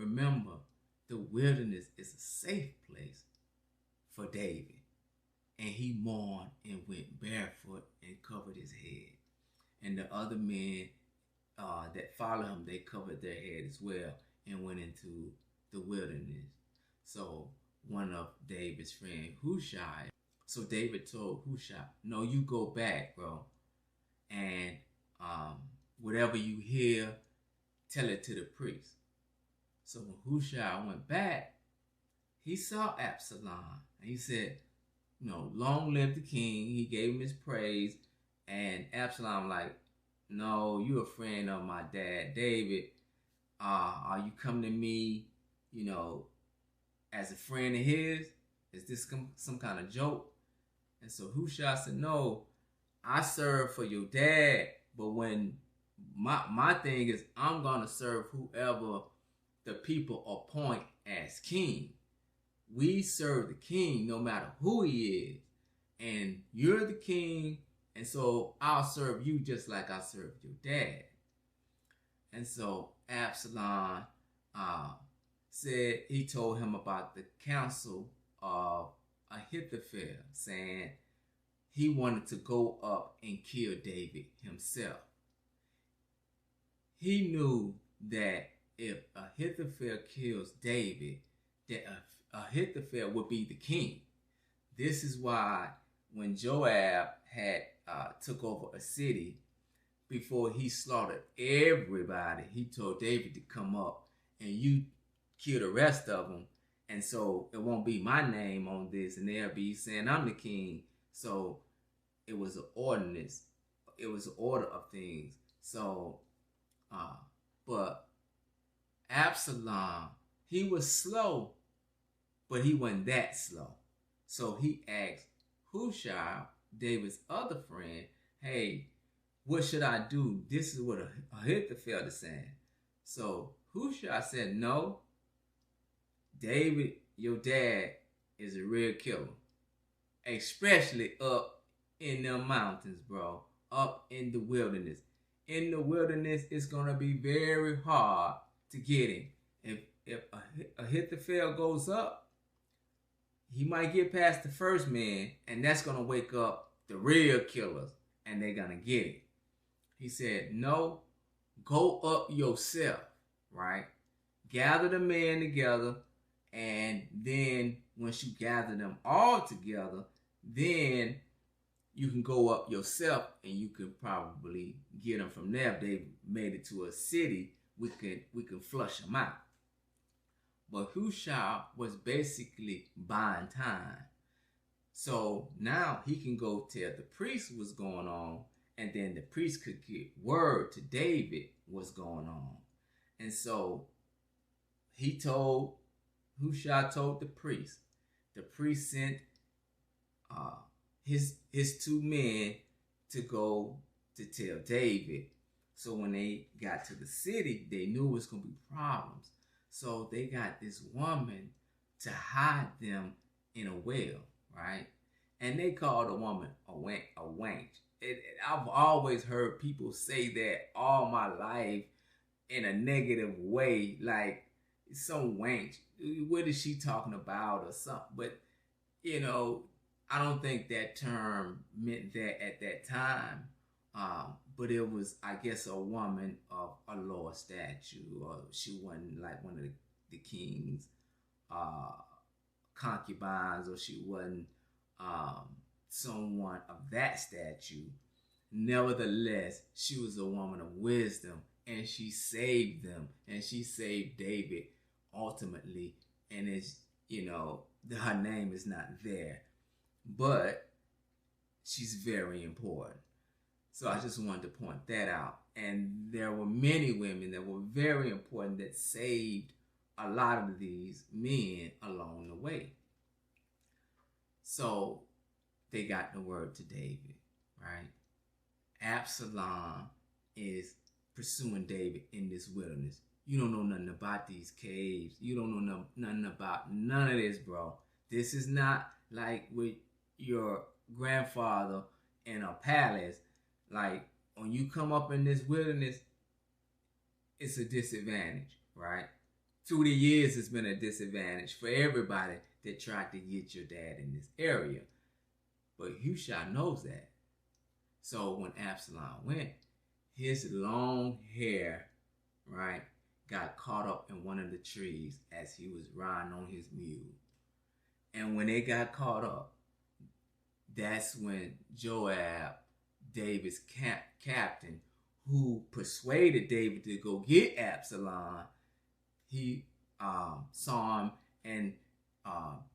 remember, the wilderness is a safe place for David. And he mourned and went barefoot and covered his head. And the other men that followed him, they covered their head as well and went into the wilderness. So one of David's friend, Hushai, so David told Hushai, no, you go back, bro. And whatever you hear, tell it to the priest. So when Hushai went back, he saw Absalom. And he said, long live the king. He gave him his praise. And Absalom like, no, you're a friend of my dad, David. Are you coming to me, as a friend of his? Is this some kind of joke? And so Hushai said, no, I serve for your dad. But when my thing is, I'm going to serve whoever the people appoint as king. We serve the king no matter who he is. And you're the king, and so I'll serve you just like I served your dad. And so Absalom said, he told him about the counsel of Ahithophel, saying he wanted to go up and kill David himself. He knew that if Ahithophel kills David, that Ahithophel would be the king. This is why when Joab had took over a city, before he slaughtered everybody, he told David to come up and you kill the rest of them. And so it won't be my name on this, and they'll be saying I'm the king. So it was an ordinance. It was an order of things. So, but Absalom, he was slow, but he wasn't that slow. So he asked Hushai, David's other friend, hey, what should I do? This is what Ahithophel is saying. So Hushai said, no, David, your dad, is a real killer. Especially up in the mountains, bro. Up in the wilderness. In the wilderness, it's going to be very hard to get him. If Ahithophel goes up, he might get past the first man, and that's going to wake up the real killers, and they're going to get him. He said, no, go up yourself, right? Gather the men together, and then once you gather them all together, then you can go up yourself, and you can probably get them from there. If they made it to a city, we can flush them out. But Hushai was basically buying time. So now he can go tell the priest what's going on, and then the priest could get word to David what's going on. And so Hushai told the priest. The priest sent his two men to go to tell David. So when they got to the city, they knew it was going to be problems. So they got this woman to hide them in a well, right? And they called the woman a wench. I've always heard people say that all my life in a negative way, like some wench. What is she talking about or something? But, I don't think that term meant that at that time. But it was, I guess, a woman of a lower stature, or she wasn't like one of the king's concubines, or she wasn't someone of that stature. Nevertheless, she was a woman of wisdom, and she saved them, and she saved David ultimately. And it's, her name is not there, but she's very important. So I just wanted to point that out. And there were many women that were very important that saved a lot of these men along the way. So they got the word to David, right? Absalom is pursuing David in this wilderness. You don't know nothing about these caves. You don't know nothing about none of this, bro. This is not like with your grandfather in a palace. Like, when you come up in this wilderness, it's a disadvantage, right? through the years, it's been a disadvantage for everybody that tried to get your dad in this area. But Hushai knows that. So when Absalom went, his long hair, right, got caught up in one of the trees as he was riding on his mule. And when they got caught up, that's when Joab, David's captain, who persuaded David to go get Absalom, he saw him and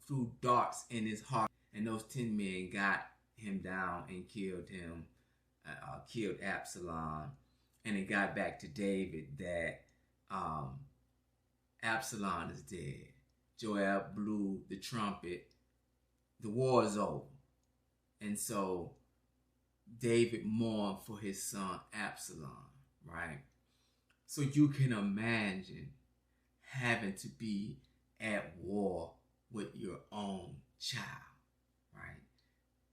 threw darts in his heart. And those 10 men got him down and killed him, killed Absalom. And it got back to David that Absalom is dead. Joab blew the trumpet. The war is over. And so David mourned for his son Absalom, right? So you can imagine having to be at war with your own child, right?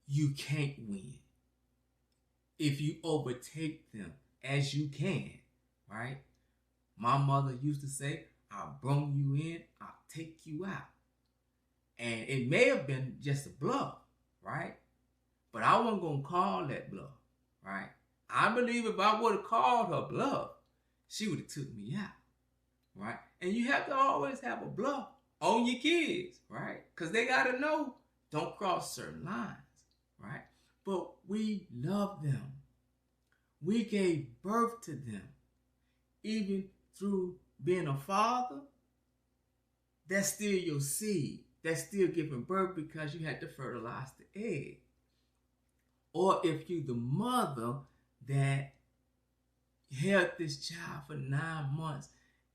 You can't win. If you overtake them as you can, right? My mother used to say, I'll bring you in, I'll take you out. And it may have been just a bluff, right? But I wasn't going to call that bluff, right? I believe if I would have called her bluff, she would have took me out, right? And you have to always have a bluff on your kids, right? Because they got to know, don't cross certain lines, right? But we love them. We gave birth to them. Even through being a father, that's still your seed. That's still giving birth because you had to fertilize the egg. Or if you the mother that held this child for 9 months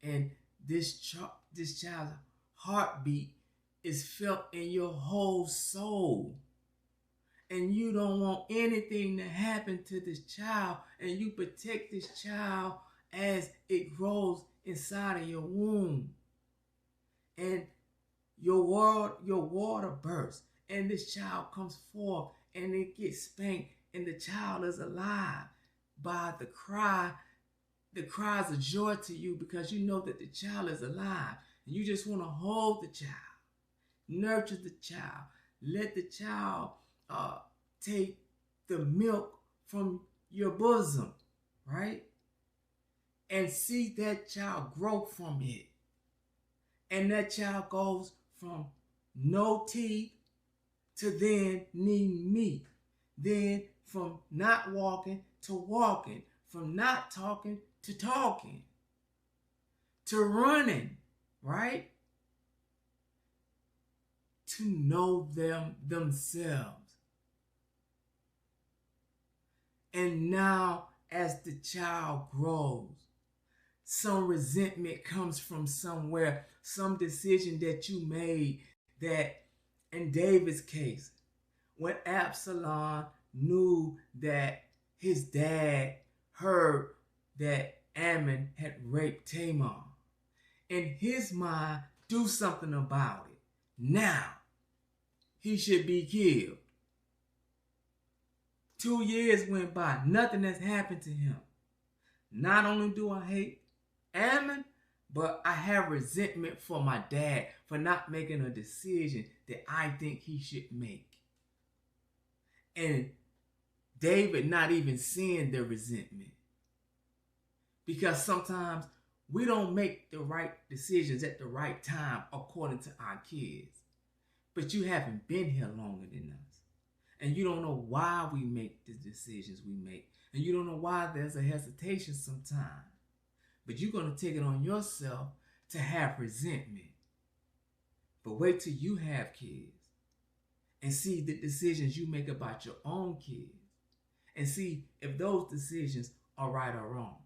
and this child's heartbeat is felt in your whole soul, and you don't want anything to happen to this child, and you protect this child as it grows inside of your womb, and your water bursts, and this child comes forth, and it gets spanked, and the child is alive by the cries of joy to you, because you know that the child is alive, and you just want to hold the child, nurture the child, let the child take the milk from your bosom, right? And see that child grow from it. And that child goes from no teeth to then needing meat. Then from not walking to walking. From not talking to talking. To running, right? To know them themselves. And now as the child grows, some resentment comes from somewhere, some decision that you made that, in David's case, when Absalom knew that his dad heard that Ammon had raped Tamar, in his mind, do something about it. Now, he should be killed. 2 years went by, nothing has happened to him. Not only do I hate Ammon, but I have resentment for my dad for not making a decision that I think he should make. And David not even seeing the resentment. Because sometimes we don't make the right decisions at the right time according to our kids. But you haven't been here longer than us. And you don't know why we make the decisions we make. And you don't know why there's a hesitation sometimes. But you're going to take it on yourself to have resentment. But wait till you have kids and see the decisions you make about your own kids. And see if those decisions are right or wrong.